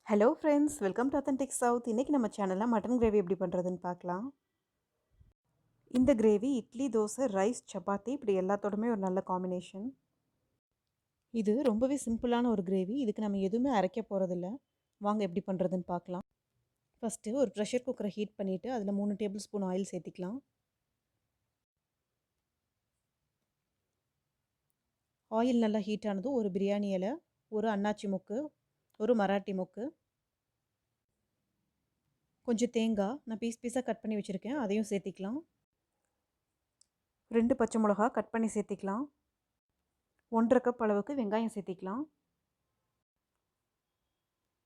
Hello friends, welcome to authentic south. இன்றைக்கி நம்ம சேனலில் மட்டன் கிரேவி எப்படி பண்ணுறதுன்னு பார்க்கலாம். இந்த கிரேவி இட்லி, தோசை, ரைஸ், சப்பாத்தி இப்படி எல்லாத்தோடுமே ஒரு நல்ல காம்பினேஷன். இது ரொம்பவே சிம்பிளான ஒரு கிரேவி. இதுக்கு நம்ம எதுவுமே அரைக்க போகிறதில்ல. வாங்க எப்படி பண்ணுறதுன்னு பார்க்கலாம். ஃபஸ்ட்டு ஒரு ப்ரெஷர் குக்கரை ஹீட் பண்ணிவிட்டு அதில் 3 டேபிள் ஸ்பூன் ஆயில் சேர்த்திக்கலாம். ஆயில் நல்லா ஹீட் ஆனதும் ஒரு பிரியாணி இலை, ஒரு அன்னாச்சி மொக்கு, ஒரு மராட்டி மொக்கு, கொஞ்சம் தேங்காய் நான் பீஸாக கட் பண்ணி வச்சுருக்கேன், அதையும் சேர்த்திக்கலாம். 2 பச்சை மிளகா கட் பண்ணி சேர்த்திக்கலாம். 1/2 கப் அளவுக்கு வெங்காயம் சேர்த்திக்கலாம்.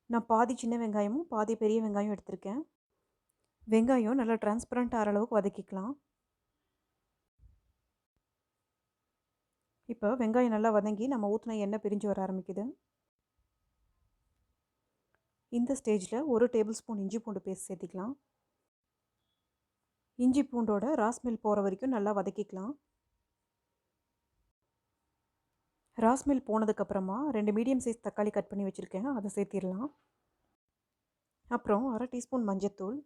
நான் பாதி சின்ன வெங்காயமும் பாதி பெரிய வெங்காயம் எடுத்திருக்கேன். வெங்காயம் நல்லா டிரான்ஸ்பரண்ட் ஆகிற அளவுக்கு வதக்கிக்கலாம். இப்போ வெங்காயம் நல்லா வதங்கி நம்ம ஊற்றின எண்ணெய் பிரிஞ்சு வர ஆரம்பிக்குது. இந்த ஸ்டேஜில் 1 டேபிள் ஸ்பூன் இஞ்சி பூண்டு பேஸ்ட் சேர்த்திக்கலாம். இஞ்சி பூண்டோட ராஸ்மெல் போகிற வரைக்கும் நல்லா வதக்கிக்கலாம். ராஸ்மெல் போனதுக்கப்புறமா 2 மீடியம் சைஸ் தக்காளி கட் பண்ணி வச்சுருக்கேன், அதை சேர்த்திடலாம். அப்புறம் 1/2 டீஸ்பூன் மஞ்சத்தூள்,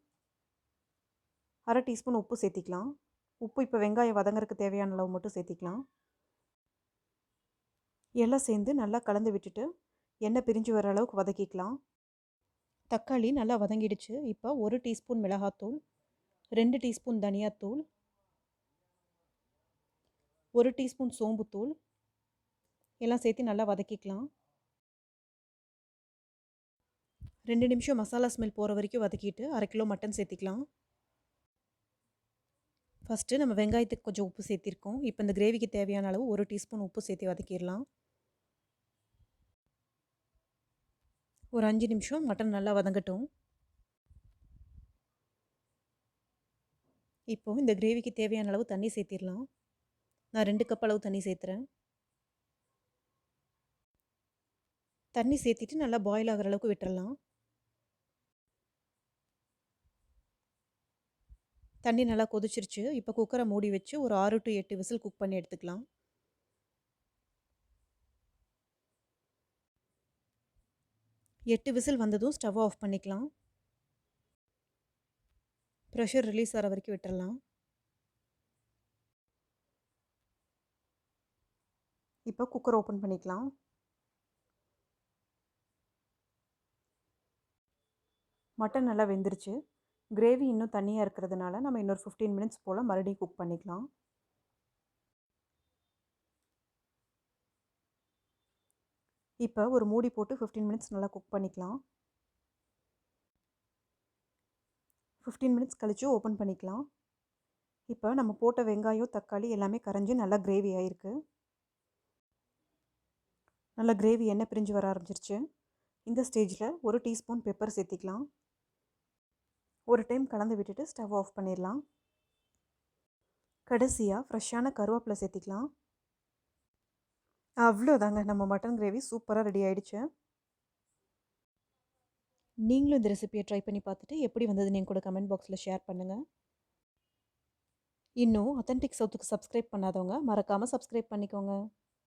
1/2 டீஸ்பூன் உப்பு சேர்த்திக்கலாம். உப்பு இப்போ வெங்காயம் வதங்கறதுக்கு தேவையான அளவு மட்டும் சேர்த்திக்கலாம். எல்லாம் சேர்ந்து நல்லா கலந்து விட்டுட்டு எண்ணெய் பிரிஞ்சு வர அளவுக்கு வதக்கிக்கலாம். தக்காளி நல்லா வதங்கிடுச்சு. இப்போ 1 டீஸ்பூன் மிளகாத்தூள், 2 டீஸ்பூன் தனியாத்தூள், 1 டீஸ்பூன் சோம்புத்தூள் எல்லாம் சேர்த்து நல்லா வதக்கிக்கலாம். 2 நிமிஷம் மசாலா ஸ்மெல் போகிற வரைக்கும் வதக்கிட்டு 1/2 கிலோ மட்டன் சேர்த்திக்கலாம். ஃபஸ்ட்டு நம்ம வெங்காயத்துக்கு கொஞ்சம் உப்பு சேர்த்திருக்கோம். இப்போ இந்த கிரேவிக்கு தேவையான அளவு 1 டீஸ்பூன் உப்பு சேர்த்து வதக்கிடலாம். ஒரு 5 நிமிஷம் மட்டன் நல்லா வதங்கட்டும். இப்போது இந்த கிரேவிக்கு தேவையான அளவு தண்ணி சேர்த்திடலாம். நான் 2 கப் அளவு தண்ணி சேர்த்துறேன். தண்ணி சேர்த்திட்டு நல்லா பாயில் ஆகிற அளவுக்கு விட்டுறலாம். தண்ணி நல்லா கொதிச்சிருச்சு. இப்போ குக்கரை மூடி வச்சு ஒரு 6 to 8 விசில் குக் பண்ணி எடுத்துக்கலாம். 8 விசில் வந்ததும் ஸ்டவ் ஆஃப் பண்ணிக்கலாம். ப்ரெஷர் ரிலீஸ் ஆகிற வரைக்கும் விட்டுறலாம். இப்போ குக்கர் ஓப்பன் பண்ணிக்கலாம். மட்டன் நல்லா வெந்துருச்சு. கிரேவி இன்னும் தண்ணியாக இருக்கிறதுனால நம்ம இன்னொரு 15 மினிட்ஸ் போல் மறுபடியும் குக் பண்ணிக்கலாம். இப்போ ஒரு மூடி போட்டு 15 மினிட்ஸ் நல்லா குக் பண்ணிக்கலாம். 15 மினிட்ஸ் கழித்து ஓப்பன் பண்ணிக்கலாம். இப்போ நம்ம போட்ட வெங்காயம், தக்காளி எல்லாமே கரைஞ்சி நல்லா கிரேவி ஆகிருக்கு. நல்லா கிரேவி எண்ணெய் பிரிஞ்சு வர ஆரம்பிச்சிருச்சு. இந்த ஸ்டேஜில் 1 டீஸ்பூன் பெப்பர் சேர்த்திக்கலாம். ஒரு டைம் கலந்து விட்டுட்டு ஸ்டவ் ஆஃப் பண்ணிடலாம். கடைசியாக ஃப்ரெஷ்ஷான கருவேப்பிலை சேர்த்திக்கலாம். அவ்வளோதாங்க, நம்ம மட்டன் கிரேவி சூப்பராக ரெடி ஆகிடுச்சு. நீங்களும் இந்த ரெசிபியை ட்ரை பண்ணி பார்த்துட்டு எப்படி வந்ததுன்னு என் கூட கமெண்ட் பாக்ஸில் ஷேர் பண்ணுங்கள். இன்னும் அத்தன்டிக் சவுத்துக்கு சப்ஸ்கிரைப் பண்ணாதவங்க மறக்காமல் சப்ஸ்கிரைப் பண்ணிக்கோங்க.